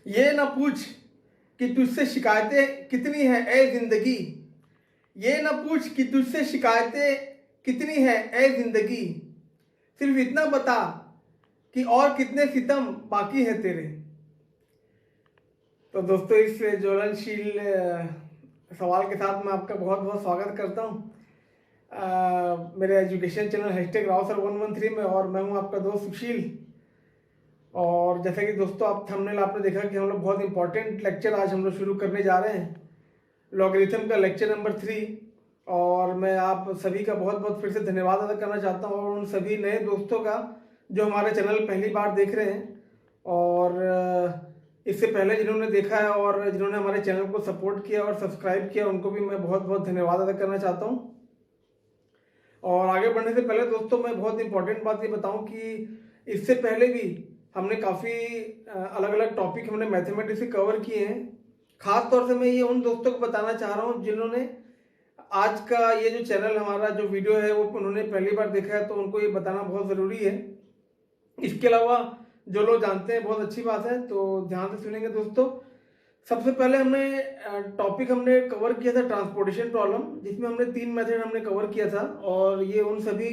ये ना पूछ कि तुझसे शिकायतें कितनी हैं ए जिंदगी। ये ना पूछ कि तुझसे शिकायतें कितनी हैं ए जिंदगी। सिर्फ इतना बता कि और कितने सितम बाकी है तेरे। तो दोस्तों, इस ज्वलनशील सवाल के साथ मैं आपका बहुत बहुत स्वागत करता हूँ मेरे education channel hashtag Rao sir 113 में। और मैं हूँ आपका दोस्त सुशील। और जैसा कि दोस्तों आप थंबनेल आपने देखा कि हम लोग बहुत इंपॉर्टेंट लेक्चर आज हम लोग शुरू करने जा रहे हैं, लॉगरिथम का लेक्चर नंबर 3। और मैं आप सभी का बहुत बहुत फिर से धन्यवाद अदा करना चाहता हूँ, और उन सभी नए दोस्तों का जो हमारे चैनल पहली बार देख रहे हैं, और इससे पहले जिन्होंने देखा है और जिन्होंने हमारे चैनल को सपोर्ट किया और सब्सक्राइब किया, उनको भी मैं बहुत बहुत धन्यवाद अदा करना चाहता हूँ। और आगे बढ़ने से पहले दोस्तों, मैं बहुत इंपॉर्टेंट बात ये बताऊँ कि इससे पहले भी हमने काफ़ी अलग अलग टॉपिक हमने मैथमेटिक्स से कवर किए हैं। खास तौर से मैं ये उन दोस्तों को बताना चाह रहा हूँ जिन्होंने आज का ये जो चैनल हमारा जो वीडियो है वो उन्होंने पहली बार देखा है, तो उनको ये बताना बहुत ज़रूरी है। इसके अलावा जो लोग जानते हैं बहुत अच्छी बात है, तो ध्यान से सुनेंगे दोस्तों। सबसे पहले टॉपिक हमने कवर किया था ट्रांसपोर्टेशन प्रॉब्लम, जिसमें हमने 3 मेथड हमने कवर किया था। और ये उन सभी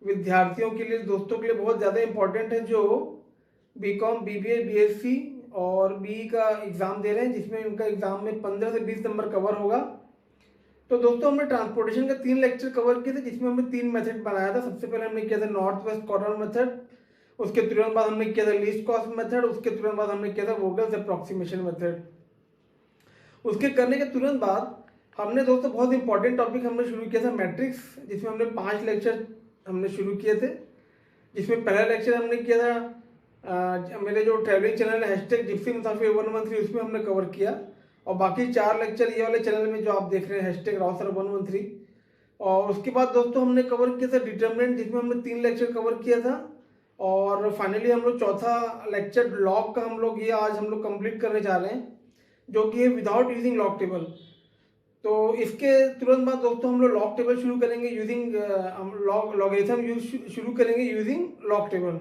विद्यार्थियों के लिए, दोस्तों के लिए बहुत ज़्यादा इंपॉर्टेंट है जो बीकॉम, बीबीए, बीएससी और बीई का एग्ज़ाम दे रहे हैं, जिसमें उनका एग्ज़ाम में 15 से 20 नंबर कवर होगा। तो दोस्तों, हमने ट्रांसपोर्टेशन का 3 लेक्चर कवर किए थे, जिसमें हमने 3 मेथड बनाया था। सबसे पहले हमने किया था नॉर्थ वेस्ट कॉर्नर मेथड, उसके तुरंत बाद हमने किया था लीस्ट कॉस्ट मेथड, उसके तुरंत बाद हमने किया था वोगल्स अप्रॉक्सीमेशन मेथड। उसके करने के तुरंत बाद हमने दोस्तों बहुत इंपॉर्टेंट टॉपिक हमने शुरू किया था मैट्रिक्स, जिसमें हमने 5 लेक्चर हमने शुरू किए थे। जिसमें पहला लेक्चर हमने किया था मेरे जो ट्रैवलिंग चैनल है हैशटैग जिप्सी मुसाफिर 113, उसमें हमने कवर किया। और बाकी 4 लेक्चर ये वाले चैनल में जो आप देख रहे हैं हैशटैग राव सर 113। और उसके बाद दोस्तों हमने कवर किया था डिटर्मिनेंट, जिसमें हमने 3 लेक्चर कवर किया था। और फाइनली हम लोग चौथा लेक्चर लॉग का हम लोग ये आज हम लोग कंप्लीट करने जा रहे हैं, जो कि है विदाउट यूजिंग लॉग टेबल। तो इसके तुरंत बाद दोस्तों हम लोग लॉग टेबल शुरू करेंगे यूजिंग हम लॉगरिथम शुरू करेंगे यूजिंग लॉग टेबल।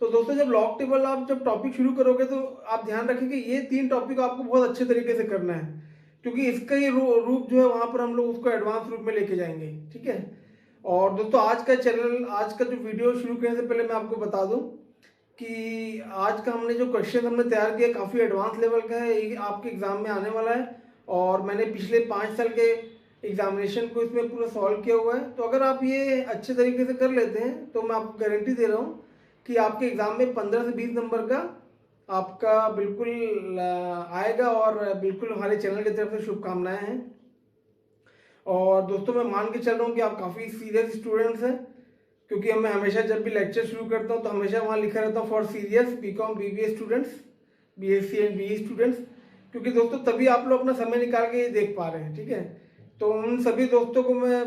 तो दोस्तों, जब लॉग टेबल आप जब टॉपिक शुरू करोगे तो आप ध्यान रखें कि ये 3 टॉपिक आपको बहुत अच्छे तरीके से करना है, क्योंकि इसका ये रूप जो है वहाँ पर हम लोग उसको एडवांस रूप में लेके जाएंगे, ठीक है। और दोस्तों, आज का जो वीडियो शुरू करने से पहले मैं आपको बता दूं कि आज का हमने जो क्वेश्चन हमने तैयार किया काफ़ी एडवांस लेवल का है, ये आपके एग्ज़ाम में आने वाला है। और मैंने पिछले 5 साल के एग्जामिनेशन को इसमें पूरा सॉल्व किया हुआ है। तो अगर आप ये अच्छे तरीके से कर लेते हैं तो मैं आपको गारंटी दे रहा हूँ कि आपके एग्ज़ाम में 15 से 20 नंबर का आपका बिल्कुल आएगा। और बिल्कुल हमारे चैनल की तरफ से शुभकामनाएं हैं। और दोस्तों, मैं मान के चल रहा हूँ कि आप काफ़ी सीरियस स्टूडेंट्स हैं, क्योंकि मैं हमेशा जब भी लेक्चर शुरू करता हूँ तो हमेशा वहाँ लिखा रहता हूँ for serious BCom BBA students, BSc and BE students, क्योंकि दोस्तों तभी आप लोग अपना समय निकाल के ये देख पा रहे हैं, ठीक है। तो उन सभी दोस्तों को मैं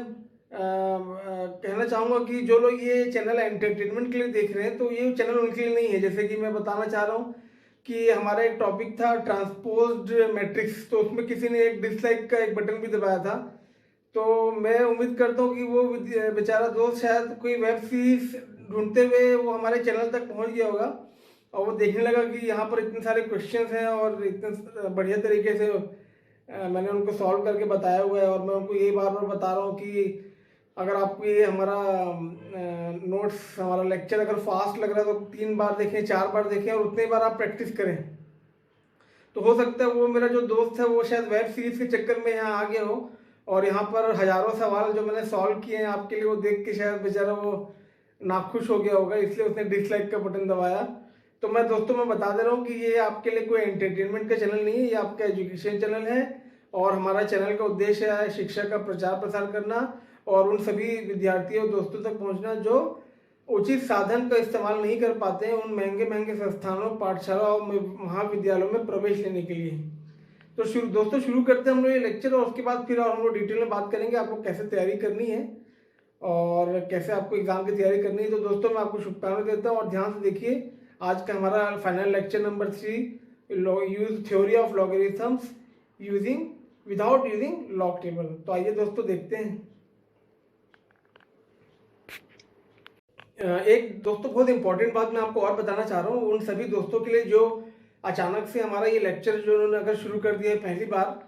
कहना चाहूँगा कि जो लोग ये चैनल एंटरटेनमेंट के लिए देख रहे हैं, तो ये चैनल उनके लिए नहीं है। जैसे कि मैं बताना चाह रहा हूँ कि हमारा एक टॉपिक था ट्रांसपोज्ड मैट्रिक्स, तो उसमें किसी ने एक डिसलाइक का एक बटन भी दबाया था। तो मैं उम्मीद करता हूँ कि वो बेचारा दोस्त शायद कोई वेब सीरीज ढूंढते हुए वो हमारे चैनल तक पहुँच गया होगा, और वो देखने लगा कि यहाँ पर इतने सारे क्वेश्चंस हैं और इतने बढ़िया तरीके से मैंने उनको सॉल्व करके बताया हुआ है। और मैं उनको यही बार बार बता रहा हूँ कि अगर आपको ये हमारा नोट्स, हमारा लेक्चर अगर फास्ट लग रहा है तो 3 बार देखें, 4 बार देखें, और उतने बार आप प्रैक्टिस करें। तो हो सकता है वो मेरा जो दोस्त है वो शायद वेब सीरीज के चक्कर में यहाँ आ गया हो, और यहाँ पर हज़ारों सवाल जो मैंने सॉल्व किए हैं आपके लिए वो देख के शायद बेचारा वो नाखुश हो गया होगा, इसलिए उसने डिसलाइक का बटन दबाया। तो मैं दोस्तों मैं बता दे रहा हूँ कि ये आपके लिए कोई एंटरटेनमेंट का चैनल नहीं है, ये आपका एजुकेशन चैनल है। और हमारा चैनल का उद्देश्य है शिक्षा का प्रचार प्रसार करना और उन सभी विद्यार्थियों दोस्तों तक पहुँचना जो उचित साधन का इस्तेमाल नहीं कर पाते हैं उन महंगे महंगे संस्थानों, पाठशालाओं में, महाविद्यालयों में प्रवेश लेने के लिए। तो दोस्तों शुरू करते हैं हम लोग ये लेक्चर, और उसके बाद फिर और हम लोग डिटेल में बात करेंगे आपको कैसे तैयारी करनी है और कैसे आपको एग्जाम की तैयारी करनी है। तो दोस्तों, मैं आपको शुभकामनाएं देता हूँ, और ध्यान से देखिए आज का हमारा final lecture number 3, use theory of logarithms using without using log table. तो आइए दोस्तों देखते हैं। एक दोस्तों बहुत इंपॉर्टेंट बात मैं आपको और बताना चाह रहा हूँ उन सभी दोस्तों के लिए जो अचानक से हमारा ये लेक्चर जो उन्होंने अगर शुरू कर दिया है पहली बार,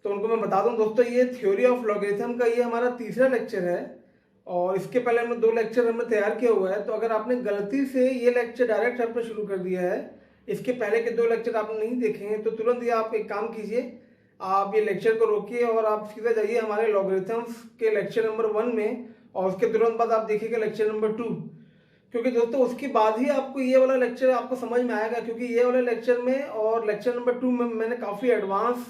तो उनको मैं बता दूं दोस्तों, ये थ्योरी ऑफ लॉगरिथम का ये हमारा तीसरा लेक्चर है और इसके पहले हमने 2 लेक्चर हमने तैयार किया हुआ है। तो अगर आपने गलती से ये लेक्चर डायरेक्ट आपने शुरू कर दिया है, इसके पहले के 2 लेक्चर आपने नहीं देखे हैं, तो तुरंत ही आप एक काम कीजिए, आप ये लेक्चर को रोकिए और आप सीधा जाइए हमारे लॉगरिथम्स के लेक्चर नंबर 1 में, और उसके तुरंत बाद आप देखिएगा लेक्चर नंबर 2, क्योंकि दोस्तों उसके बाद ही आपको ये वाला लेक्चर आपको समझ में आएगा। क्योंकि ये वाले लेक्चर में और लेक्चर नंबर 2 में मैंने काफ़ी एडवांस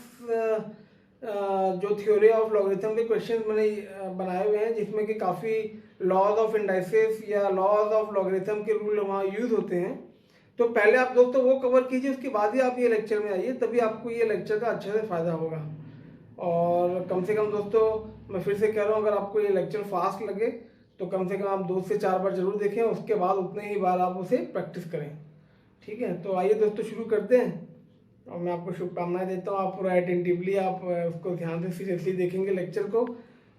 जो थ्योरी ऑफ लॉगरिथम के क्वेश्चन मैंने बनाए हुए हैं, जिसमें कि काफ़ी लॉज ऑफ इंडाइसेस या लॉज ऑफ लॉगरिथम के रूल वहाँ यूज़ होते हैं। तो पहले आप दोस्तों वो कवर कीजिए, उसके बाद ही आप ये लेक्चर में आइए, तभी आपको ये लेक्चर का अच्छे से फ़ायदा होगा। और कम से कम दोस्तों मैं फिर से कह रहा हूँ, अगर आपको ये लेक्चर फास्ट लगे तो कम से कम आप 2 से 4 बार जरूर देखें, उसके बाद उतने ही बार आप उसे प्रैक्टिस करें। ठीक है, तो आइए दोस्तों शुरू करते हैं और मैं आपको शुभकामनाएं देता हूँ। आप पूरा अटेंटिवली आप उसको ध्यान से सीरियसली देखेंगे लेक्चर को,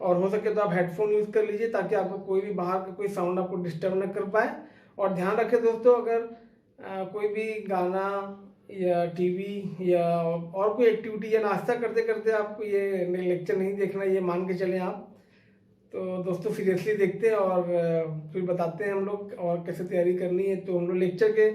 और हो सके तो आप हेडफोन यूज़ कर लीजिए ताकि आपको कोई भी बाहर का कोई साउंड आपको डिस्टर्ब न कर पाए। और ध्यान रखें दोस्तों, अगर कोई भी गाना या टीवी या और कोई एक्टिविटी या नाश्ता करते करते आपको ये लेक्चर नहीं देखना, ये मान के चलें आप। तो दोस्तों सीरियसली देखते हैं और फिर बताते हैं हम लोग और कैसे तैयारी करनी है। तो हम लोग लेक्चर के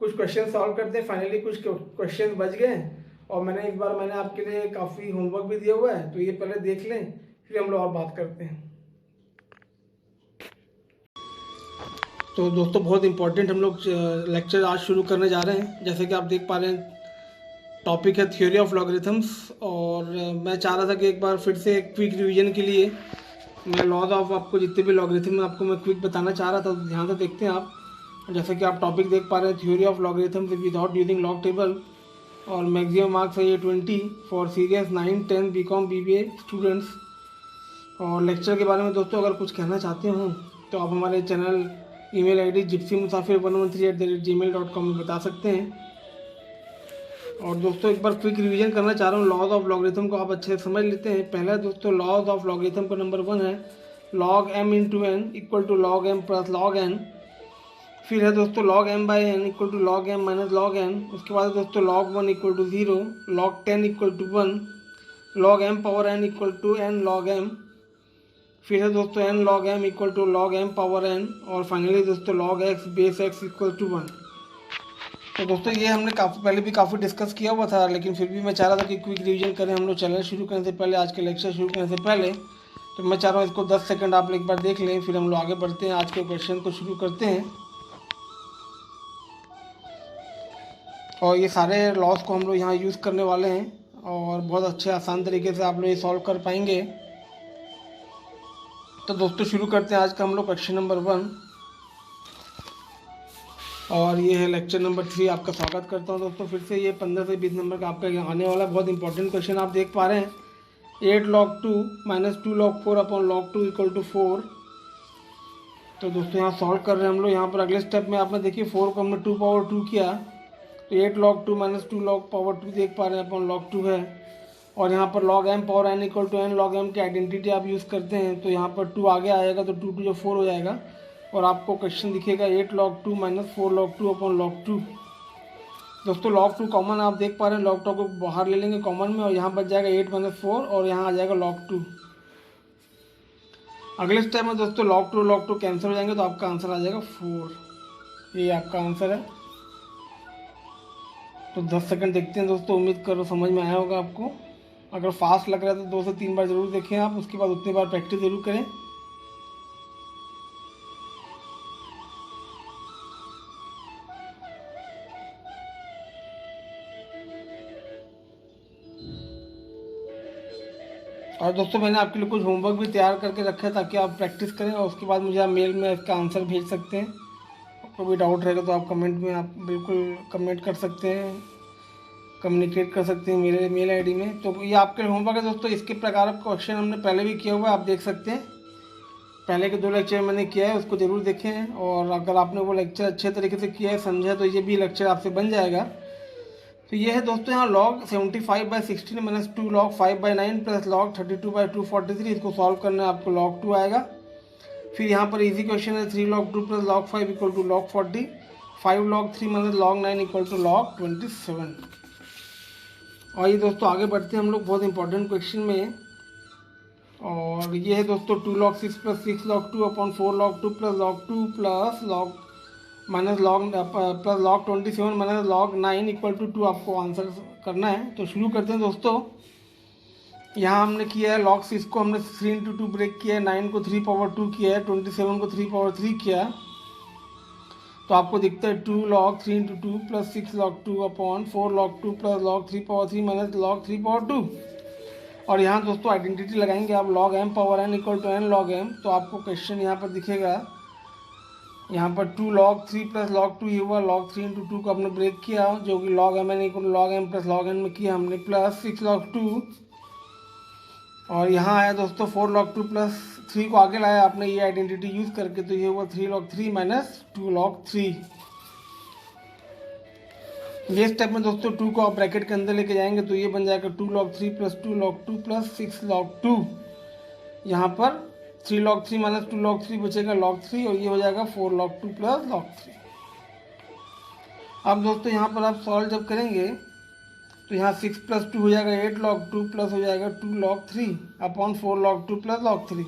कुछ क्वेश्चन सॉल्व करते हैं। फाइनली कुछ क्वेश्चन बच गए और मैंने इस बार मैंने आपके लिए काफ़ी होमवर्क भी दिया हुआ है, तो ये पहले देख लें, फिर हम लोग और बात करते हैं। तो दोस्तों बहुत इंपॉर्टेंट हम लोग लेक्चर आज शुरू करने जा रहे हैं। जैसे कि आप देख पा रहे हैं, टॉपिक है थ्योरी ऑफ लॉगरिथम्स, और मैं चाह रहा था कि एक बार फिर से एक क्विक रिवीजन के लिए मैं लॉज ऑफ आपको जितने भी लॉगरिथम आपको मैं क्विक बताना चाह रहा था, तो ध्यान से देखते हैं आप। जैसे कि आप टॉपिक देख पा रहे हैं, theory of logarithms without using log table, और मैक्सिमम मार्क्स है ये 20 for serious 9, 10 BCom BBA students. और लेक्चर के बारे में दोस्तों अगर कुछ कहना चाहते हो तो आप हमारे चैनल ईमेल आईडी gypsymusafir113@gmail.com में बता सकते हैं। और दोस्तों एक बार क्विक रिवीजन करना चाह रहा हूँ, लॉज ऑफ लॉगरिथम को आप अच्छे से समझ लेते हैं। पहला दोस्तों लॉज ऑफ लॉगरिथम का नंबर 1 है log m into n equal to log m plus log n। फिर है दोस्तों log m by n equal to log m minus log n। उसके बाद दोस्तों log 1 equal to 0, log 10 equal to 1, log m power n equal to n log m। फिर है दोस्तों n log m equal to log m power n, और finally दोस्तों log x base x equal to 1। तो दोस्तों ये हमने पहले भी काफ़ी डिस्कस किया हुआ था, लेकिन फिर भी मैं चाह रहा था कि क्विक रिवीजन करें हम लोग चैनल शुरू करने से पहले, आज के लेक्चर शुरू करने से पहले। तो मैं चाह रहा हूँ इसको 10 सेकंड आप एक बार देख लें, फिर हम लोग आगे बढ़ते हैं, आज के क्वेश्चन को शुरू करते हैं। और ये सारे लॉस को हम लोग यहाँ यूज़ करने वाले हैं और बहुत अच्छे आसान तरीके से आप लोग ये सॉल्व कर पाएंगे। तो दोस्तों शुरू करते हैं आज का हम लोग क्वेश्चन नंबर 1, और ये है लेक्चर नंबर 3। आपका स्वागत करता हूँ दोस्तों फिर से। ये 15 से 20 नंबर का आपका आने वाला बहुत इंपॉर्टेंट क्वेश्चन आप देख पा रहे हैं। 8 log 2 minus 2 log 4 upon log 2 equal to 4। तो दोस्तों यहाँ सॉल्व कर रहे हैं हम लोग। यहाँ पर अगले स्टेप में आपने देखिए 4 को हमने 2 पावर 2 किया, तो 8 log 2 माइनस 2 log पावर 2 देख पा रहे हैं अपॉन log 2 है। और यहाँ पर log m power n equal to n log m की आइडेंटिटी आप यूज़ करते हैं, तो यहाँ पर 2 आगे आएगा तो 2 जो 4 हो जाएगा, और आपको क्वेश्चन दिखेगा 8 log 2 minus 4 log 2 upon log 2। दोस्तों log 2 कॉमन आप देख पा रहे हैं, log 2 को बाहर ले लेंगे कॉमन में, और यहाँ बच जाएगा 8 माइनस 4, और यहाँ आ जाएगा log 2। अगले स्टेप में दोस्तों log 2 कैंसिल हो जाएंगे, तो आपका आंसर आ जाएगा 4। ये आपका आंसर है। तो 10 सेकंड देखते हैं दोस्तों, उम्मीद करो समझ में आया होगा आपको। अगर फास्ट लग रहा है तो 2 से 3 बार ज़रूर देखें आप, उसके बाद उतनी बार प्रैक्टिस ज़रूर करें। और दोस्तों मैंने आपके लिए कुछ होमवर्क भी तैयार करके रखा है ताकि आप प्रैक्टिस करें, और उसके बाद मुझे आप मेल में इसका आंसर भेज सकते हैं। कोई भी डाउट रहेगा तो आप कमेंट में आप बिल्कुल कमेंट कर सकते हैं, कम्युनिकेट कर सकते हैं मेरे मेल आईडी में। तो ये आपके लिए होमवर्क है दोस्तों। इसके प्रकार का क्वेश्चन हमने पहले भी किया हुआ है, आप देख सकते हैं। पहले के 2 लेक्चर मैंने किया है, उसको ज़रूर देखें, और अगर आपने वो लेक्चर अच्छे तरीके से किया है, समझा, तो ये भी लेक्चर आपसे बन जाएगा। तो ये है दोस्तों यहाँ log 75/16 minus 2 log 5/9 plus log 32/243। इसको सॉल्व करना है आपको, log 2 आएगा। फिर यहाँ पर इजी क्वेश्चन है 3 log 2 plus log 5 equal to log 40। 5 log 3 minus log 9 equal to log 27। और ये दोस्तों आगे बढ़ते हैं हम लोग बहुत इंपॉर्टेंट क्वेश्चन में। और ये है दोस्तों 2 log 6 plus 6 log 2 upon 4 log 2 plus log 2 plus log minus log plus log 27 minus log 9 equal to 2 आपको आंसर करना है। तो शुरू करते हैं दोस्तों। यहाँ हमने किया है log 6 को हमने 3 इंटू 2 ब्रेक किया है, 9 को 3 पावर 2 किया है, 27 को 3 पावर 3 किया। तो आपको दिखता है 2 log 3 into 2 plus 6 log 2 upon 4 log 2 plus log 3 power 3 minus log 3 power 2। और यहाँ दोस्तों आइडेंटिटी लगाएंगे आप log m power n equal to n log m। तो आपको क्वेश्चन यहाँ पर दिखेगा, यहाँ पर 2 log 3 प्लस log 2 ये हुआ, log 3 इंटू 2 को हमने ब्रेक किया जो कि log m n equal log m plus log n में किया हमने, प्लस 6 log 2। और यहाँ आया दोस्तों 4 log 2 प्लस 3 को आगे लाया आपने ये आइडेंटिटी यूज़ करके, तो ये हुआ 3 log 3 माइनस 2 log 3। ये स्टेप में दोस्तों 2 को आप ब्रैकेट के अंदर लेके जाएंगे तो ये बन जाएगा 2 log 3 plus 2 log 2 plus 6 log 2। यहाँ पर 3 log 3 माइनस 2 log 3 बचेगा log 3 और ये हो जाएगा 4 log 2 प्लस log 3। अब दोस्तों यहाँ पर आप सॉल्व जब करेंगे तो यहाँ 6 प्लस 2 हो जाएगा 8 log 2 प्लस हो जाएगा 2 log 3 upon 4 log 2 plus log 3।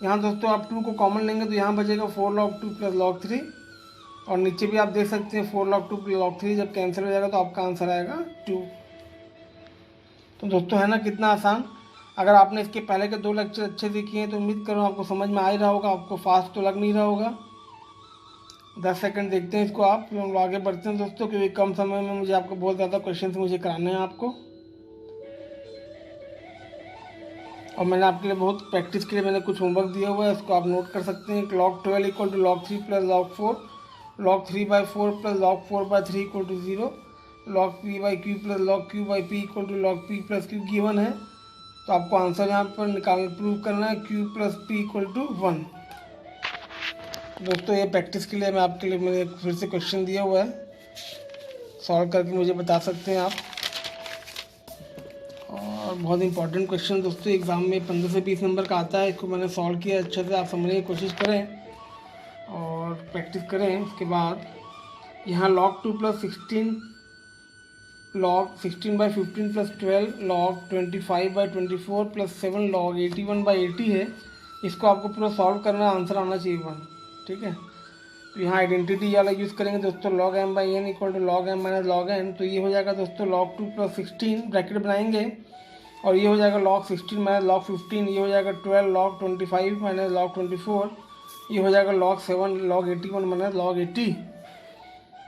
यहाँ दोस्तों आप 2 को कॉमन लेंगे तो यहाँ बचेगा 4 log 2 प्लस log 3। और नीचे भी आप देख सकते हैं 4 log 2 प्लस log 3 जब कैंसिल हो जाएगा तो आपका आंसर आएगा 2। तो दोस्तों है ना कितना आसान। अगर आपने इसके पहले के 2 लेक्चर अच्छे से किए हैं तो उम्मीद करूँ आपको समझ में आ ही रहा होगा, आपको फास्ट तो लग नहीं रहा होगा। 10 सेकंड देखते हैं इसको आप, फिर हम आगे बढ़ते हैं दोस्तों, क्योंकि कम समय में मुझे आपको बहुत ज़्यादा क्वेश्चन मुझे कराने हैं आपको। और मैंने आपके लिए बहुत प्रैक्टिस के लिए मैंने कुछ होमवर्क दिया हुआ है, इसको आप नोट कर सकते हैं। log 12 equal to log 3 plus log 4, log 3/4 plus log 4/3 equal to 0, log p/q plus log q/p equal to log p plus q given है। तो आपको आंसर यहाँ पर प्रूव करना है q plus p equal to 1। दोस्तों ये प्रैक्टिस के लिए मैं आपके लिए मैंने फिर से क्वेश्चन दिया हुआ है, सॉल्व करके मुझे बता सकते हैं आप। और बहुत इंपॉर्टेंट क्वेश्चन दोस्तों एग्ज़ाम में 15 से 20 नंबर का आता है। इसको मैंने सॉल्व किया अच्छे से, आप समझने की कोशिश करें और प्रैक्टिस करें। उसके बाद यहाँ log 2 plus 16 log 16/15 plus 12 log 25/24 plus 7 log 81/80 है। इसको आपको पूरा सॉल्व करना, आंसर आना चाहिए 1। ठीक है, तो यहाँ आइडेंटिटी वाला यूज़ करेंगे दोस्तों log m/n equal to log m minus log n। तो ये हो जाएगा दोस्तों log 2 प्लस 16 ब्रैकेट बनाएंगे और ये हो जाएगा log 16 माइनस log 15, ये हो जाएगा 12 log 25 माइनस log 24, ये हो जाएगा log 7 log 81 माइनस log 80।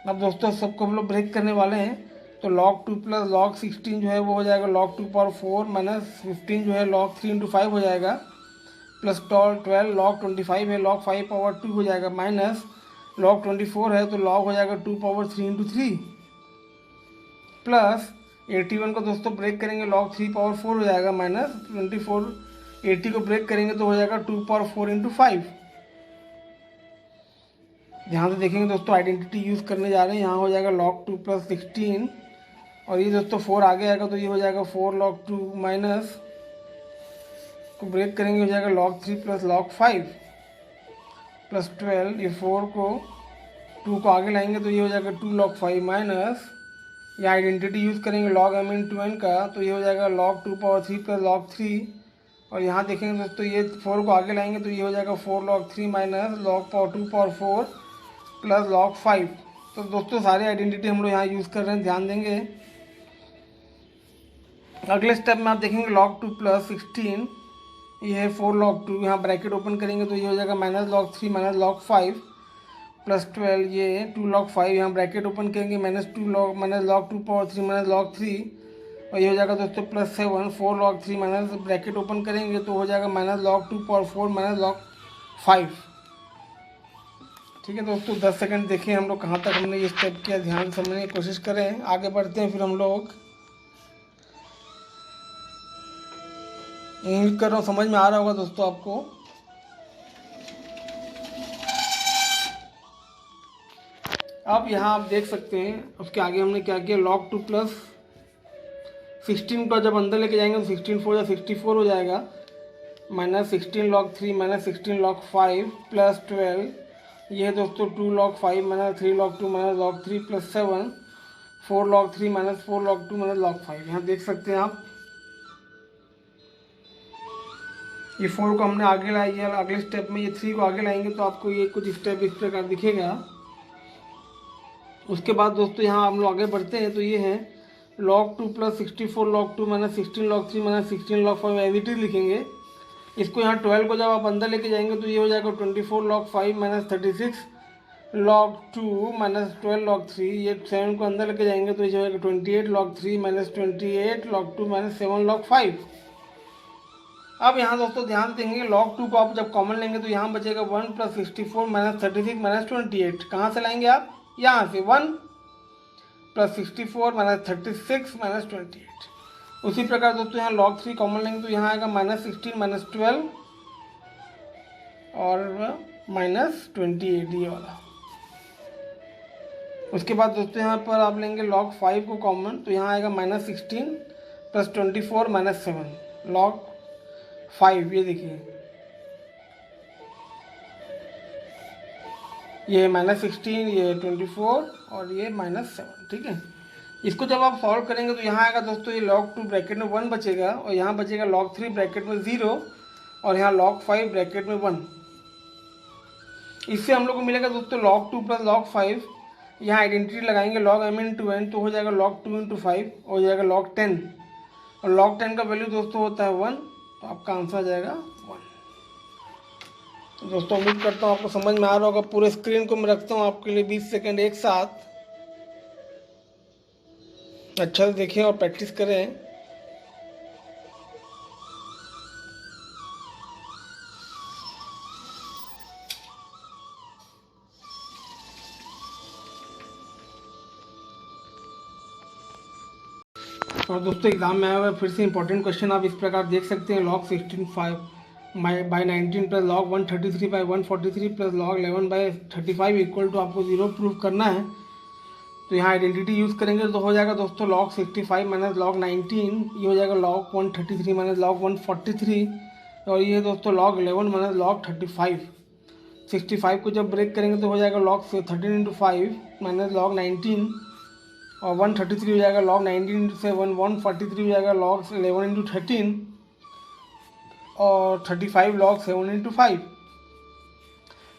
अब दोस्तों सबको हम लोग ब्रेक करने वाले हैं, तो log 2 प्लस log 16 जो है वो हो जाएगा log 2 पावर 4 माइनस 15 जो है log 3 इंटू 5 हो जाएगा, प्लस 12 log 25 है log 5 पावर 2 हो जाएगा, माइनस log 24 है तो log हो जाएगा 2 पावर 3 इंटू 3, प्लस 81 को दोस्तों ब्रेक करेंगे log 3 पावर 4 हो जाएगा, माइनस 24 80 को ब्रेक करेंगे तो हो जाएगा 2 पावर 4 इंटू 5। ध्यान से देखेंगे दोस्तों आइडेंटिटी यूज़ करने जा रहे हैं। यहाँ हो जाएगा log 2 प्लस 16 और ये दोस्तों 4 आगे आएगा तो ये हो जाएगा 4 log 2 माइनस को ब्रेक करेंगे हो जाएगा log 3 प्लस log 5 प्लस 12, ये 4 को 2 को आगे लाएंगे तो ये हो जाएगा 2 log 5 माइनस, ये आइडेंटिटी यूज़ करेंगे log m इंटू n का तो ये हो जाएगा log 2 पावर 3 प्लस log 3। और यहाँ देखेंगे दोस्तों ये 4 को आगे लाएंगे तो ये हो जाएगा 4 log 3 minus log power 2 power 4 plus log 5। तो दोस्तों सारे आइडेंटिटी हम लोग यहाँ यूज़ कर रहे हैं, ध्यान देंगे। अगले स्टेप में आप देखेंगे log 2 प्लस 16, ये है 4 log 2, यहाँ ब्रैकेट ओपन करेंगे तो ये हो जाएगा minus log 3 minus log 5 plus 12, ये 2 log 5, यहाँ ब्रैकेट ओपन करेंगे minus 2 log minus log 2 power 3 minus log 3 और ये हो जाएगा दोस्तों plus 7 4 log 3 minus bracket open करेंगे तो हो जाएगा minus log 2 power 4 minus log 5। ठीक है दोस्तों 10 सेकंड देखें हम लोग कहाँ तक हमने ये स्टेप किया, ध्यान समझने की कोशिश करें। आगे बढ़ते हैं फिर हम लोग। उम्मीद कर रहा हूँ समझ में आ रहा होगा दोस्तों आपको। अब यहाँ आप देख सकते हैं उसके आगे हमने क्या किया, log 2 प्लस 16 को जब अंदर लेके जाएंगे तो 16 4 या 64 हो जाएगा, minus 16 log 3 minus 16 log 5 plus 12 ये है दोस्तों 2 log 5 minus 3 log 2 minus log 3 plus 7, 4 log 3 minus 4 log 2 minus log 5। यहाँ देख सकते हैं आप, ये 4 को हमने आगे लाई है, अगले स्टेप में ये 3 को आगे लाएंगे तो आपको ये कुछ स्टेप इस प्रकार दिखेगा। उसके बाद दोस्तों यहाँ हम लोग आगे बढ़ते हैं तो ये है log 2 plus 64 log 2 minus 16 log 3 minus 16 log 5 as it is लिखेंगे। इसको यहाँ 12 को जब आप अंदर लेके जाएंगे तो ये हो जाएगा 24 log 5 minus 36 log 2 minus 12 log 3। ये 7 को अंदर लेके जाएंगे तो ये हो जाएगा 28 log 3 minus 28 log 2 minus 7 log 5। अब यहाँ दोस्तों ध्यान देंगे log 2 को आप जब कॉमन लेंगे तो यहाँ बचेगा 1 प्लस 64 माइनस 36 माइनस 28। कहाँ से लाएंगे आप? यहाँ से 1 प्लस 64 माइनस 36 माइनस 28। उसी प्रकार दोस्तों यहाँ log 3 कॉमन लेंगे तो यहाँ आएगा माइनस 16 माइनस 12 और माइनस 28 ये वाला। उसके बाद दोस्तों यहाँ पर आप लेंगे log 5 को कॉमन तो यहाँ आएगा माइनस 16 प्लस 24 माइनस 7 log 5। ये देखिए ये माइनस 16, ये 24 और ये माइनस 7। ठीक है, इसको जब आप सॉल्व करेंगे तो यहाँ आएगा दोस्तों ये log 2 ब्रैकेट में 1 बचेगा और यहाँ बचेगा log 3 ब्रैकेट में 0 और यहाँ log 5 ब्रैकेट में 1। इससे हम लोग को मिलेगा दोस्तों log 2 प्लस log 5। यहाँ आइडेंटिटी लगाएंगे log m इंटू n तो हो जाएगा log 2 इंटू 5 हो जाएगा log 10 और log 10 का वैल्यू दोस्तों होता है 1 तो आपका आंसर आ जाएगा 1। तो दोस्तों उम्मीद करता हूँ आपको समझ में आ रहा होगा। पूरे स्क्रीन को मैं रखता हूँ आपके लिए 20 सेकेंड एक साथ, अच्छा से देखें और प्रैक्टिस करें। और दोस्तों एग्जाम में आया हुआ फिर से इंपॉर्टेंट क्वेश्चन आप इस प्रकार देख सकते हैं log 16 by 19 plus log 133 by 143 plus log 11 by 35 equal to आपको 0 प्रूव करना है। तो यहाँ आइडेंटिटी यूज़ करेंगे तो हो जाएगा दोस्तों log 65 माइनस log 19, ये हो जाएगा log 133 माइनस log 143 और ये दोस्तों log 11 माइनस log 35। 65 को जब ब्रेक करेंगे तो हो जाएगा log 13 इंटू 5 माइनस log 19 और 133 हो जाएगा log 19 इंटू 7, 143 हो जाएगा log 11 इंटू 13 और 35 log 7 into 5।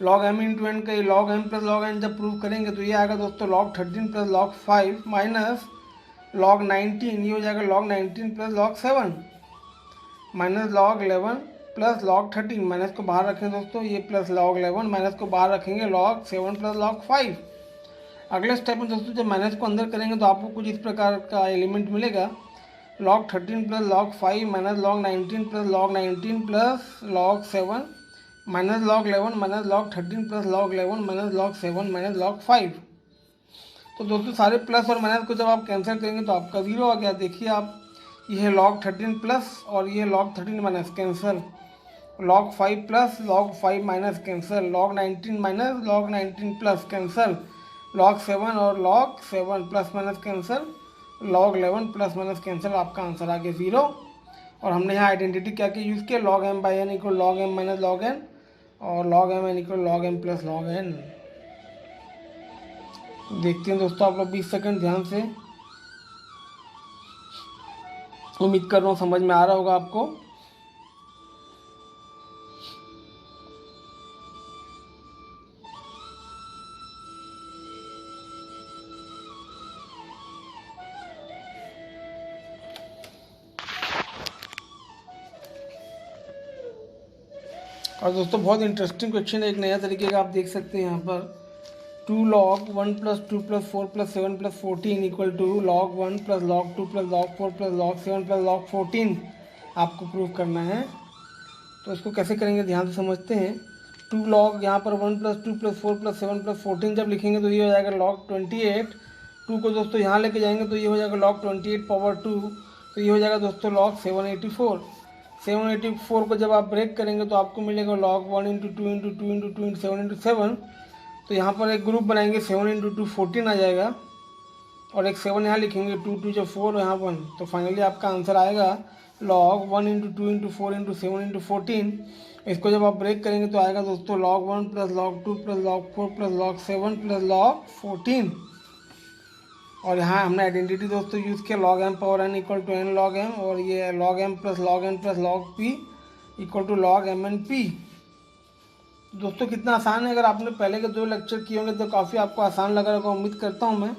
log m into n का log m plus log n जब प्रूव करेंगे तो ये आएगा दोस्तों log 13 plus log 5 minus log 19, ये हो जाएगा log 19 plus log 7 minus log 11 plus log 13। Minus को बाहर रखें दोस्तों, ये प्लस log 11 माइनस को बाहर रखेंगे log 7 प्लस log 5। अगले स्टेप में दोस्तों जब माइनस को अंदर करेंगे तो आपको कुछ इस प्रकार का एलिमेंट मिलेगा log 13 plus log 5 minus log 19 plus log 19 plus log 7 minus log 11 minus log 13 plus log 11 minus log 7 minus log 5। तो दोस्तों सारे प्लस और माइनस को जब आप कैंसिल करेंगे तो आपका 0 आ गया। देखिए आप, ये है log 13 प्लस और ये log 13 minus cancel, log 5 plus log 5 minus cancel, log 19 minus log 19 plus cancel, log 7 और log 7 plus minus cancel, log 11 plus minus cancel. आपका आंसर आ गया 0। और हमने यहाँ आइडेंटिटी क्या क्या यूज़ किया, log m by n equal log m minus log n और log m n equal log m plus log n। देखते हैं दोस्तों आप लोग 20 सेकंड ध्यान से, उम्मीद कर रहा हूँ समझ में आ रहा होगा आपको। और दोस्तों बहुत इंटरेस्टिंग क्वेश्चन है, एक नया तरीके का आप देख सकते हैं यहाँ पर 2 log 1 plus 2 plus 4 plus 7 plus 14 equal to log 1 plus log 2 plus log 4 plus log 7 plus log 14 आपको प्रूव करना है। तो इसको कैसे करेंगे ध्यान से समझते हैं। 2 log यहाँ पर 1 प्लस 2 प्लस 4 प्लस 7 प्लस 14 जब लिखेंगे तो ये हो जाएगा log 28। 2 को दोस्तों यहाँ लेके जाएंगे तो ये हो जाएगा log 28 पावर 2, तो ये हो जाएगा दोस्तों log 784। 784 को जब आप ब्रेक करेंगे तो आपको मिलेगा log 1 into 2 into 2 into 2 into 7 into 7। तो यहाँ पर एक ग्रुप बनाएंगे, 7 इंटू 2 14 आ जाएगा और एक 7 यहाँ लिखेंगे, 2 2 जब 4 यहाँ 1, तो फाइनली आपका आंसर आएगा log 1 into 2 into 4 into 7 into 14। इसको जब आप ब्रेक करेंगे तो आएगा दोस्तों log 1 plus log 2 plus log 4 plus log 7 plus log 14। और यहाँ हमने आइडेंटिटी दोस्तों यूज़ किया log m power n equal to n log m, और ये log m plus log n plus log p equal to log m n p। दोस्तों कितना आसान है, अगर आपने पहले के 2 लेक्चर किए होंगे तो काफ़ी आपको आसान लग रहा होगा, उम्मीद करता हूँ मैं।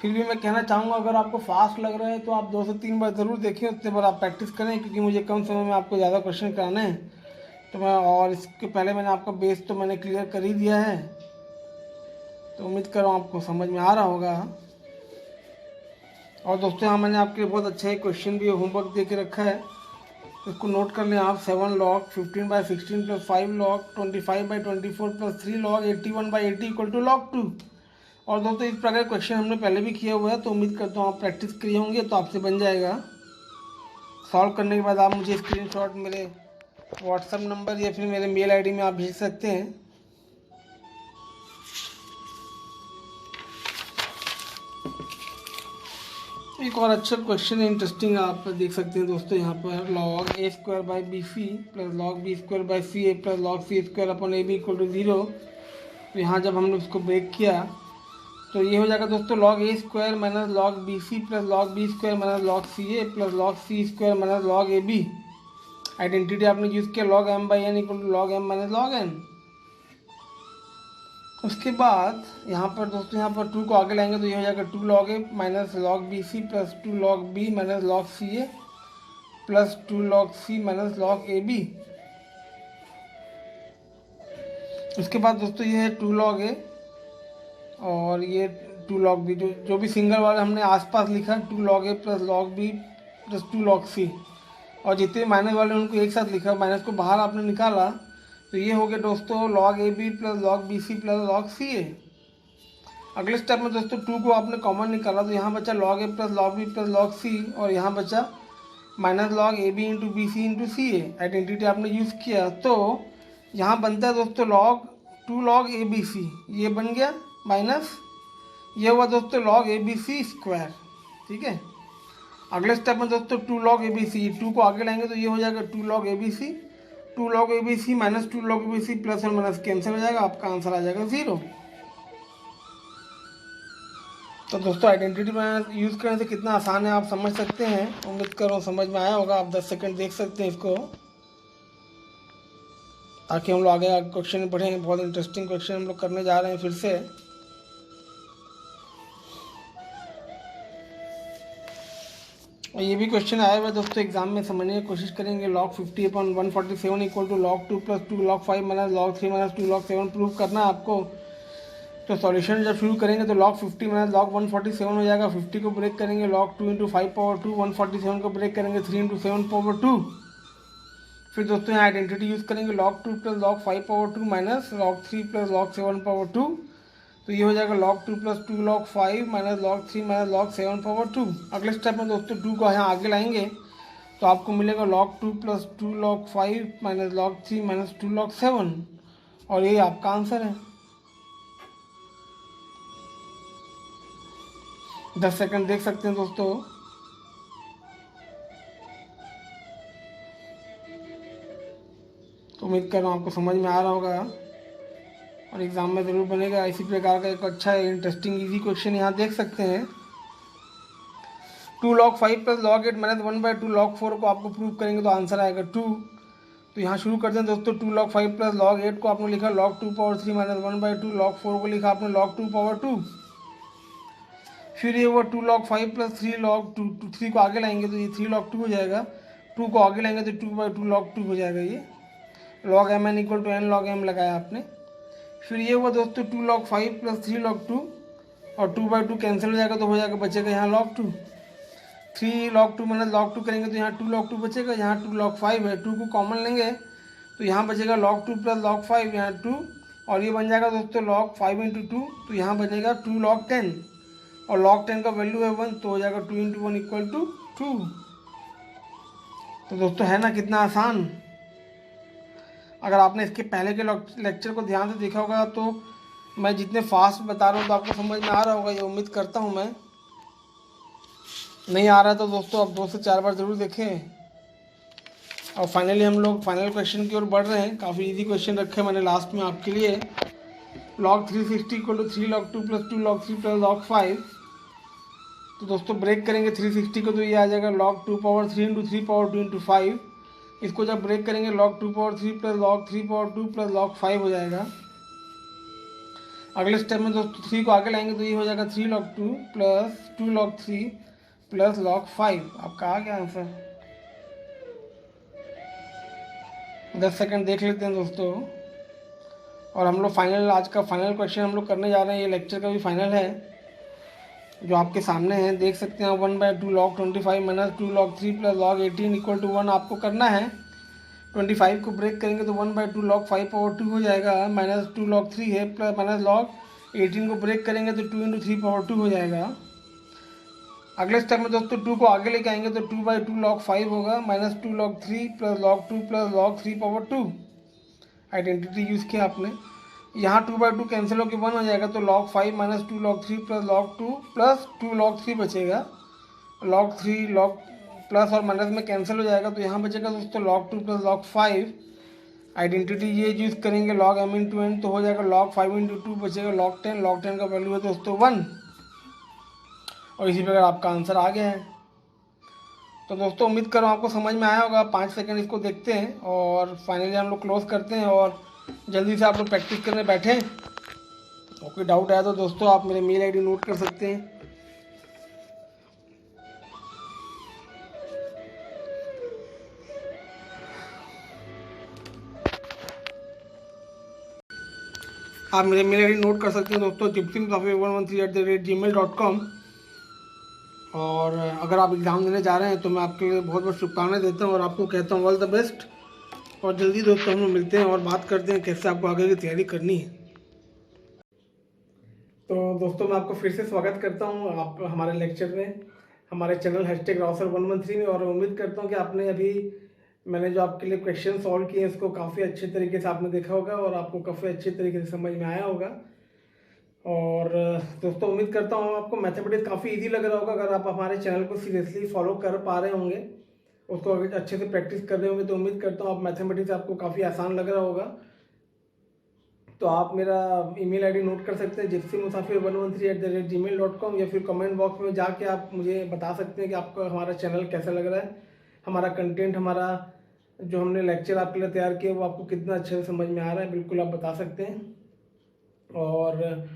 फिर भी मैं कहना चाहूँगा अगर आपको फास्ट लग रहा है तो आप 2 से 3 बार ज़रूर देखें, उतने बार आप प्रैक्टिस करें, क्योंकि मुझे कम समय में आपको ज़्यादा क्वेश्चन कराने हैं। तो मैं, और इसके पहले मैंने आपका बेस तो मैंने क्लियर कर ही दिया है, तो उम्मीद कर रहा हूँ आपको समझ में आ रहा होगा। और दोस्तों यहाँ मैंने आपके लिए बहुत अच्छा एक क्वेश्चन भी होमवर्क दे के रखा है, इसको नोट कर लें आप। 7 log 15/16 plus 5 log 25/24 plus 3 log 81/80 equal to log 2। और दोस्तों इस प्रकार क्वेश्चन हमने पहले भी किया हुआ है, तो उम्मीद करता हूँ आप प्रैक्टिस किए होंगे तो आपसे बन जाएगा। सॉल्व करने के बाद आप मुझे स्क्रीनशॉट मेरे व्हाट्सएप नंबर या फिर मेरे मेल आईडी में आप भेज सकते हैं। एक और अच्छा क्वेश्चन है, इंटरेस्टिंग, आप देख सकते हैं दोस्तों यहाँ पर log a square by B C plus log b square by C A plus log c square upon A B equal to 0। तो यहाँ जब हमने उसको ब्रेक किया तो ये हो जाएगा दोस्तों log a square minus log B C plus log b square minus log C A plus log c square minus log A B. Identity आपने यूज़ किया log m by N equal to log m minus log n। उसके बाद यहाँ पर दोस्तों यहाँ पर 2 को आगे लाएंगे तो ये हो जाएगा 2 log a minus log B C plus 2 log b minus log C A plus 2 log c minus log A B. उसके बाद दोस्तों ये है 2 log a और ये 2 log b, जो भी सिंगल वाले हमने आसपास लिखा 2 log a plus log b plus 2 log c, और जितने माइनस वाले उनको एक साथ लिखा, माइनस को बाहर आपने निकाला तो ये हो गया दोस्तों log A B plus log B C plus log C A. अगले स्टेप में दोस्तों 2 को आपने कॉमन निकाला तो यहाँ बचा log A plus log B plus log C, और यहाँ बचा minus log A B into B C into C A. Identity आपने यूज़ किया तो यहाँ बनता है दोस्तों two log A B C, ये बन गया माइनस ये हुआ दोस्तों log A B C square. ठीक है, अगले स्टेप में दोस्तों 2 log ए बी सी, 2 को आगे लाएंगे तो ये हो जाएगा 2 log A B C, 2 log A B C minus 2 log A B C plus और माइनस कैंसिल हो जाएगा, आपका आंसर आ जाएगा 0। तो दोस्तों आइडेंटिटी में यूज़ करने से कितना आसान है आप समझ सकते हैं, उम्मीद कर रहा हूँ समझ में आया होगा। आप 10 सेकंड देख सकते हैं इसको, ताकि हम लोग आगे क्वेश्चन बढ़ें। बहुत इंटरेस्टिंग क्वेश्चन हम लोग करने जा रहे हैं फिर से। और ये भी क्वेश्चन आया हुआ है दोस्तों एग्जाम में, समझने की कोशिश करेंगे। log 50/147 equal to log 2 plus 2 log 5 minus log 3 minus 2 log 7 prove करना है आपको। तो सॉल्यूशन जब शुरू करेंगे तो log 50 माइनस log 147 हो जाएगा। 50 को ब्रेक करेंगे log 2 इंटू 5 पावर 2, 147 को ब्रेक करेंगे 3 इंटू 7 पावर 2। फिर दोस्तों यहाँ आइडेंटिटी यूज़ करेंगे log 2 plus log 5 power 2 minus log 3 plus log 7 power 2। तो ये हो जाएगा log 2 plus 2 log 5 minus log 3 minus log 7 power 2। अगले स्टेप में दोस्तों 2 को यहाँ आगे लाएंगे तो आपको मिलेगा log 2 plus 2 log 5 minus log 3 minus 2 log 7, और ये आपका आंसर है। 10 सेकंड देख सकते हैं दोस्तों। तो उम्मीद कर रहा हूँ आपको समझ में आ रहा होगा और एग्ज़ाम में ज़रूर बनेगा। इसी प्रकार का एक अच्छा इंटरेस्टिंग इजी क्वेश्चन यहाँ देख सकते हैं। 2 log 5 plus log 8 minus 1/2 log 4 को आपको प्रूव करेंगे तो आंसर आएगा 2। तो यहाँ शुरू करते हैं दोस्तों। 2 log 5 प्लस log 8 को आपने लिखा log 2 पावर 3 माइनस 1/2, log 4 को लिखा आपने log 2 पावर 2। फिर ये हुआ 2 log 5 प्लस 3 log 2, 3 को आगे लाएंगे तो ये 3 log 2 हो जाएगा। 2 को आगे लाएंगे तो 2/2 log 2 हो जाएगा। ये log m n equal to n log m लगाया आपने। फिर ये हुआ दोस्तों 2 log 5 प्लस 3 log 2, और 2/2 कैंसिल हो जाएगा तो हो जाएगा बचेगा यहाँ log 2। 3 log 2 माइनस log 2 करेंगे तो यहाँ 2 log 2 बचेगा, यहाँ 2 log 5 है, 2 को कॉमन लेंगे तो यहाँ बचेगा log 2 प्लस log 5, यहाँ 2, और ये बन जाएगा दोस्तों log 5 इंटू 2, तो यहाँ बनेगा 2 log 10, और log 10 का वैल्यू है 1 तो हो जाएगा 2 इंटू 1 इक्वल टू 2। तो दोस्तों है ना कितना आसान। अगर आपने इसके पहले के लेक्चर को ध्यान से देखा होगा तो मैं जितने फास्ट बता रहा हूँ तो आपको समझ में आ रहा होगा, ये उम्मीद करता हूँ मैं। नहीं आ रहा है तो दोस्तों आप 2 से 4 बार ज़रूर देखें। और फाइनली हम लोग फाइनल क्वेश्चन की ओर बढ़ रहे हैं। काफ़ी इजी क्वेश्चन रखे मैंने लास्ट में आपके लिए। log 360 equal to 3 log 2 plus 2 log 3 plus log 5। तो दोस्तों ब्रेक करेंगे 360 को तो ये आ जाएगा log 2 power 3 into 3 power 2 into 5। इसको जब ब्रेक करेंगे log 2 power 3 plus log 3 power 2 plus log 5 हो जाएगा। अगले स्टेप में दोस्तों 3 को आगे लाएंगे तो ये हो जाएगा 3 log 2 plus 2 log 3 plus log 5। आपका आ गया आंसर। 10 सेकंड देख लेते हैं दोस्तों। और हम लोग फाइनल आज का फाइनल क्वेश्चन हम लोग करने जा रहे हैं। ये लेक्चर का भी फाइनल है जो आपके सामने है, देख सकते हैं। 1/2 log 25 minus 2 log 3 plus log 18 equal to 1 आपको करना है। 25 को ब्रेक करेंगे तो 1/2 log 5 पावर 2 हो जाएगा, माइनस 2 log 3 है प्लस माइनस log 18 को ब्रेक करेंगे तो 2 इंटू 3 पावर 2 हो जाएगा। अगले स्टेप में दोस्तों 2 को आगे लेके आएंगे तो 2/2 log 5 होगा, minus 2 log 3 plus log 2 plus log 3 power 2। Identity use किया आपने। यहाँ 2/2 कैंसिल होकर 1 हो जाएगा तो log 5 minus 2 log 3 plus log 2 plus 2 log 3 बचेगा। log 3 log प्लस और माइनस में कैंसिल हो जाएगा तो यहाँ बचेगा दोस्तों log 2 प्लस log 5। आइडेंटिटी ये यूज़ करेंगे log m इंटू n तो हो जाएगा log 5 इंटू 2 बचेगा log 10। log 10 का वैल्यू है दोस्तों 1। और इसी प्रकार आपका आंसर आ गया है। तो दोस्तों उम्मीद कर रहा हूँ आपको समझ में आया होगा। 5 सेकंड इसको देखते हैं और फाइनली हम लोग क्लोज करते हैं और जल्दी से आप लोग प्रैक्टिस करने बैठें। और कोई डाउट आया तो दोस्तों आप मेरे मेल आईडी नोट कर सकते हैं। आप मेरे मेल आईडी नोट कर सकते हैं दोस्तों, gypsymsoftware113@gmail.com। और अगर आप एग्ज़ाम देने जा रहे हैं तो मैं आपके लिए बहुत बहुत शुभकामनाएं देता हूं और आपको कहता हूं ऑल द बेस्ट। और जल्दी दोस्तों हम लोग मिलते हैं और बात करते हैं कैसे आपको आगे की तैयारी करनी है। तो दोस्तों मैं आपको फिर से स्वागत करता हूं आप हमारे लेक्चर में, हमारे चैनल #Rouser113 में। और उम्मीद करता हूं कि आपने अभी मैंने जो आपके लिए क्वेश्चन सॉल्व किए उसको काफ़ी अच्छे तरीके से आपने देखा होगा और आपको काफ़ी अच्छे तरीके से समझ में आया होगा। और दोस्तों उम्मीद करता हूँ आपको मैथमेटिक्स काफ़ी इजी लग रहा होगा। अगर आप हमारे चैनल को सीरियसली फॉलो कर पा रहे होंगे, उसको अगर अच्छे से प्रैक्टिस कर रहे होंगे तो उम्मीद करता हूँ आप मैथमेटिक्स आपको काफ़ी आसान लग रहा होगा। तो आप मेरा ईमेल आईडी नोट कर सकते हैं gypsymsoftware113@gmail.com, या फिर कमेंट बॉक्स में जाके आप मुझे बता सकते हैं कि आपको हमारा चैनल कैसा लग रहा है, हमारा कंटेंट, हमारा जो हमने लेक्चर आपके लिए तैयार किया वो आपको कितना अच्छे से समझ में आ रहा है। बिल्कुल आप बता सकते हैं। और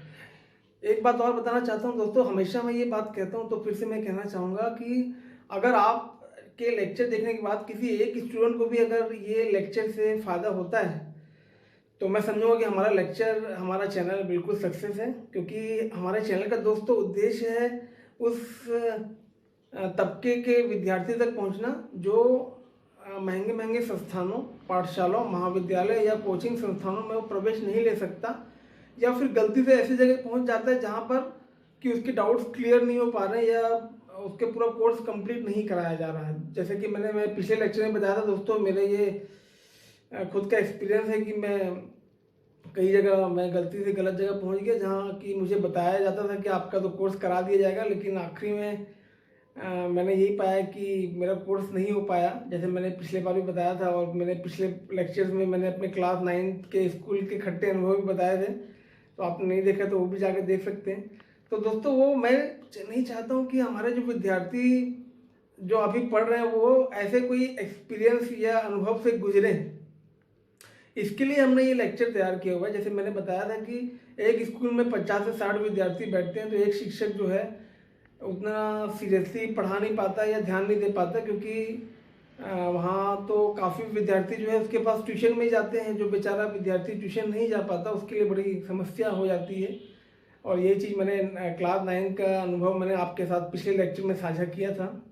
एक बात और बताना चाहता हूँ दोस्तों, हमेशा मैं ये बात कहता हूँ तो फिर से मैं कहना चाहूँगा कि अगर आप के लेक्चर देखने के बाद किसी एक स्टूडेंट को भी अगर ये लेक्चर से फ़ायदा होता है तो मैं समझूंगा कि हमारा लेक्चर, हमारा चैनल बिल्कुल सक्सेस है। क्योंकि हमारे चैनल का दोस्तों उद्देश्य है उस तबके के विद्यार्थी तक पहुंचना जो महंगे महंगे संस्थानों, पाठशालाओं, महाविद्यालय या कोचिंग संस्थानों में वो प्रवेश नहीं ले सकता, या फिर गलती से ऐसी जगह पहुंच जाता है जहां पर कि उसके डाउट्स क्लियर नहीं हो पा रहे हैं या उसके पूरा कोर्स कंप्लीट नहीं कराया जा रहा है। जैसे कि मैंने पिछले लेक्चर में बताया था दोस्तों, मेरे ये खुद का एक्सपीरियंस है कि मैं कई जगह मैं गलती से गलत जगह पहुंच गया जहां कि मुझे बताया जाता था कि आपका तो कोर्स करा दिया जाएगा, लेकिन आखिरी में मैंने यही पाया कि मेरा कोर्स नहीं हो पाया। जैसे मैंने पिछले बार भी बताया था और मैंने पिछले लेक्चर्स में मैंने अपने क्लास 9 के स्कूल के खट्टे अनुभव भी बताए थे, तो आपने नहीं देखा तो वो भी जाके देख सकते हैं। तो दोस्तों वो मैं नहीं चाहता हूँ कि हमारे जो विद्यार्थी जो अभी पढ़ रहे हैं वो ऐसे कोई एक्सपीरियंस या अनुभव से गुजरे। इसके लिए हमने ये लेक्चर तैयार किया हुआ है। जैसे मैंने बताया था कि एक स्कूल में 50 से 60 विद्यार्थी बैठते हैं तो एक शिक्षक जो है उतना सीरियसली पढ़ा नहीं पाता या ध्यान नहीं दे पाता, क्योंकि वहाँ तो काफ़ी विद्यार्थी जो है उसके पास ट्यूशन में ही जाते हैं। जो बेचारा विद्यार्थी ट्यूशन नहीं जा पाता उसके लिए बड़ी समस्या हो जाती है। और ये चीज़ मैंने क्लास 9 का अनुभव मैंने आपके साथ पिछले लेक्चर में साझा किया था।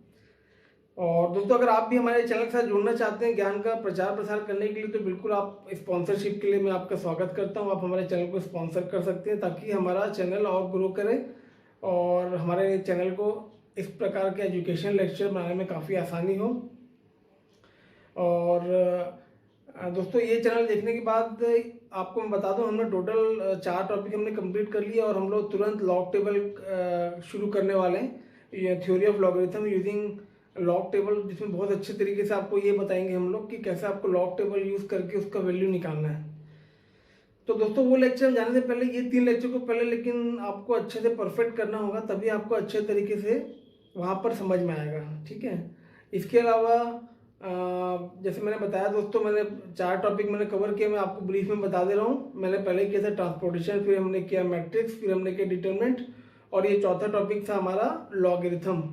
और दोस्तों अगर आप भी हमारे चैनल के साथ जुड़ना चाहते हैं ज्ञान का प्रचार प्रसार करने के लिए, तो बिल्कुल आप स्पॉन्सरशिप के लिए मैं आपका स्वागत करता हूं। आप हमारे चैनल को स्पॉन्सर कर सकते हैं ताकि हमारा चैनल और ग्रो करे और हमारे चैनल को इस प्रकार के एजुकेशन लेक्चर बनाने में काफ़ी आसानी हो। और दोस्तों ये चैनल देखने के बाद आपको मैं बता दूं, हमने टोटल 4 टॉपिक हमने कंप्लीट कर लिए और हम लोग तुरंत लॉग टेबल शुरू करने वाले हैं। Theory of logarithm using log table, जिसमें बहुत अच्छे तरीके से आपको ये बताएंगे हम लोग कि कैसे आपको लॉग टेबल यूज़ करके उसका वैल्यू निकालना है। तो दोस्तों वो लेक्चर में जाने से पहले ये 3 लेक्चर को पहले लेकिन आपको अच्छे से परफेक्ट करना होगा, तभी आपको अच्छे तरीके से वहाँ पर समझ में आएगा, ठीक है। इसके अलावा जैसे मैंने बताया दोस्तों, मैंने 4 टॉपिक मैंने कवर किया, मैं आपको ब्रीफ में बता दे रहा हूँ। मैंने पहले किया था ट्रांसपोर्टेशन, फिर हमने किया मैट्रिक्स, फिर हमने किया डिटरमिनेंट, और ये चौथा टॉपिक था हमारा लॉगरिथम।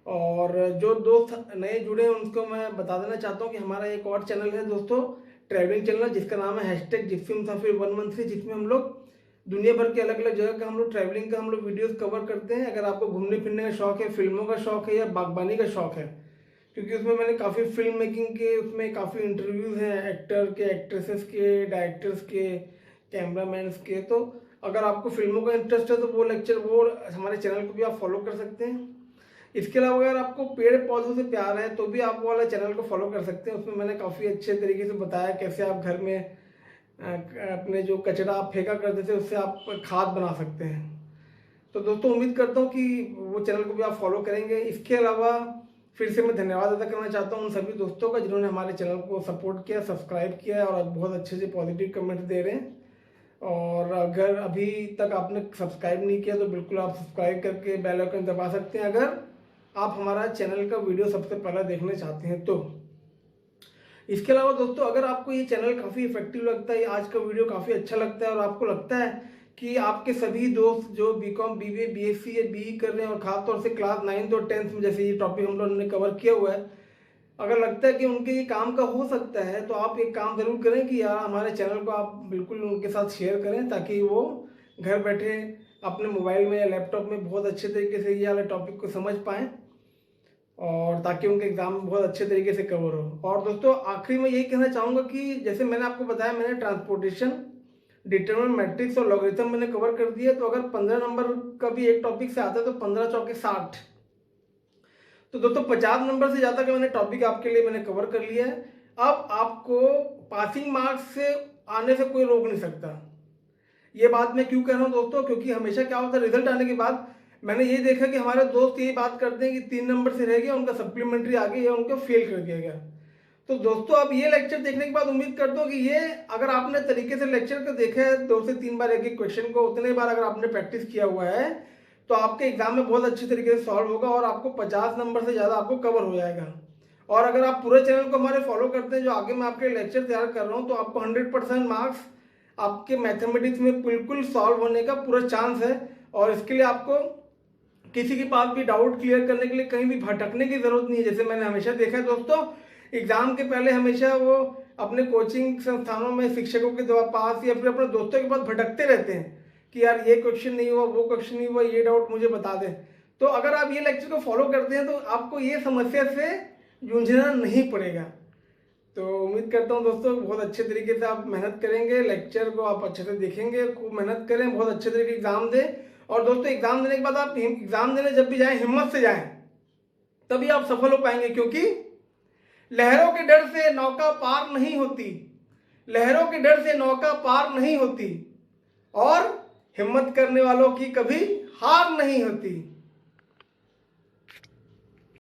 और जो दोस्त नए जुड़े हैं उनको मैं बता देना चाहता हूँ कि हमारा एक और चैनल है दोस्तों, ट्रैवलिंग चैनल, जिसका नाम है हैशटैग जिप्सी मुसाफिर 113, जिसमें हम लोग दुनिया भर के अलग अलग जगह का हम लोग ट्रैवलिंग का हम लोग वीडियोस कवर करते हैं। अगर आपको घूमने फिरने का शौक है, फिल्मों का शौक है या बागबानी का शौक है, क्योंकि उसमें मैंने काफ़ी फिल्म मेकिंग के उसमें काफ़ी इंटरव्यूज़ हैं एक्टर के, एक्ट्रेसेस के, डायरेक्टर्स के, कैमरामैन्स के। तो अगर आपको फिल्मों का इंटरेस्ट है तो वो लेक्चर वो हमारे चैनल को भी आप फॉलो कर सकते हैं। इसके अलावा अगर आपको पेड़ पौधों से प्यार है तो भी आप वो वाला चैनल को फॉलो कर सकते हैं। उसमें मैंने काफ़ी अच्छे तरीके से बताया कैसे आप घर में अपने जो कचरा आप फेंका करते थे उससे आप खाद बना सकते हैं। तो दोस्तों उम्मीद करता हूँ कि वो चैनल को भी आप फॉलो करेंगे। इसके अलावा फिर से मैं धन्यवाद अदा करना चाहता हूँ उन सभी दोस्तों का जिन्होंने हमारे चैनल को सपोर्ट किया, सब्सक्राइब किया और बहुत अच्छे से पॉजिटिव कमेंट दे रहे हैं। और अगर अभी तक आपने सब्सक्राइब नहीं किया तो बिल्कुल आप सब्सक्राइब करके बेल आइकन दबा सकते हैं, अगर आप हमारा चैनल का वीडियो सबसे पहले देखना चाहते हैं तो। इसके अलावा दोस्तों अगर आपको ये चैनल काफ़ी इफेक्टिव लगता है, आज का वीडियो काफ़ी अच्छा लगता है और आपको लगता है कि आपके सभी दोस्त जो बीकॉम, बीबीए, बीएससी या बीई कर रहे हैं और खासतौर से क्लास 9th और 10th में जैसे ये टॉपिक हम लोगों ने कवर किया हुआ है, अगर लगता है कि उनके ये काम का हो सकता है तो आप एक काम ज़रूर करें कि यार हमारे चैनल को आप बिल्कुल उनके साथ शेयर करें, ताकि वो घर बैठे अपने मोबाइल में या लैपटॉप में बहुत अच्छे तरीके से ये वाले टॉपिक को समझ पाएँ और ताकि उनके एग्जाम में बहुत अच्छे तरीके से कवर हो। और दोस्तों आखिरी में यही कहना चाहूँगा कि जैसे मैंने आपको बताया, मैंने ट्रांसपोर्टेशन, डिटरमिनेंट, मैट्रिक्स और लॉगरिथम मैंने कवर कर दिया। तो अगर 15 नंबर का भी एक टॉपिक से आता है तो 15 चौके 60, तो दोस्तों 50 नंबर से ज़्यादा का मैंने टॉपिक आपके लिए मैंने कवर कर लिया है। अब आपको पासिंग मार्क्स से आने से कोई रोक नहीं सकता। ये बात मैं क्यों कह रहा हूँ दोस्तों, क्योंकि हमेशा क्या होता है, रिजल्ट आने के बाद मैंने ये देखा कि हमारे दोस्त यही बात करते हैं कि 3 नंबर से रह गया, उनका सप्लीमेंट्री आ गया या उनको फेल कर दिया गया। तो दोस्तों अब ये लेक्चर देखने के बाद उम्मीद करता हूँ कि ये अगर आपने तरीके से लेक्चर को देखा है 2 से 3 बार एक एक क्वेश्चन को, उतने बार अगर आपने प्रैक्टिस किया हुआ है तो आपके एग्जाम में बहुत अच्छे तरीके से सॉल्व होगा और आपको 50 नंबर से ज़्यादा आपको कवर हो जाएगा। और अगर आप पूरे चैनल को हमारे फॉलो करते हैं जो आगे मैं आपके लेक्चर तैयार कर रहा हूँ, तो आपको 100% मार्क्स आपके मैथमेटिक्स में बिल्कुल सॉल्व होने का पूरा चांस है। और इसके लिए आपको किसी के पास भी डाउट क्लियर करने के लिए कहीं भी भटकने की जरूरत नहीं है। जैसे मैंने हमेशा देखा है दोस्तों, एग्जाम के पहले हमेशा वो अपने कोचिंग संस्थानों में शिक्षकों के पास या फिर अपने दोस्तों के पास भटकते रहते हैं कि यार ये क्वेश्चन नहीं हुआ, वो क्वेश्चन नहीं हुआ, ये डाउट मुझे बता दें। तो अगर आप ये लेक्चर को फॉलो करते हैं तो आपको ये समस्या से जूझना नहीं पड़ेगा। तो उम्मीद करता हूँ दोस्तों बहुत अच्छे तरीके से आप मेहनत करेंगे, लेक्चर को आप अच्छे से देखेंगे, खूब मेहनत करें, बहुत अच्छे तरीके एग्जाम दें। और दोस्तों एग्जाम देने के बाद आप एग्जाम देने जब भी जाएं हिम्मत से जाएं, तभी आप सफल हो पाएंगे। क्योंकि लहरों के डर से नौका पार नहीं होती, लहरों के डर से नौका पार नहीं होती और हिम्मत करने वालों की कभी हार नहीं होती।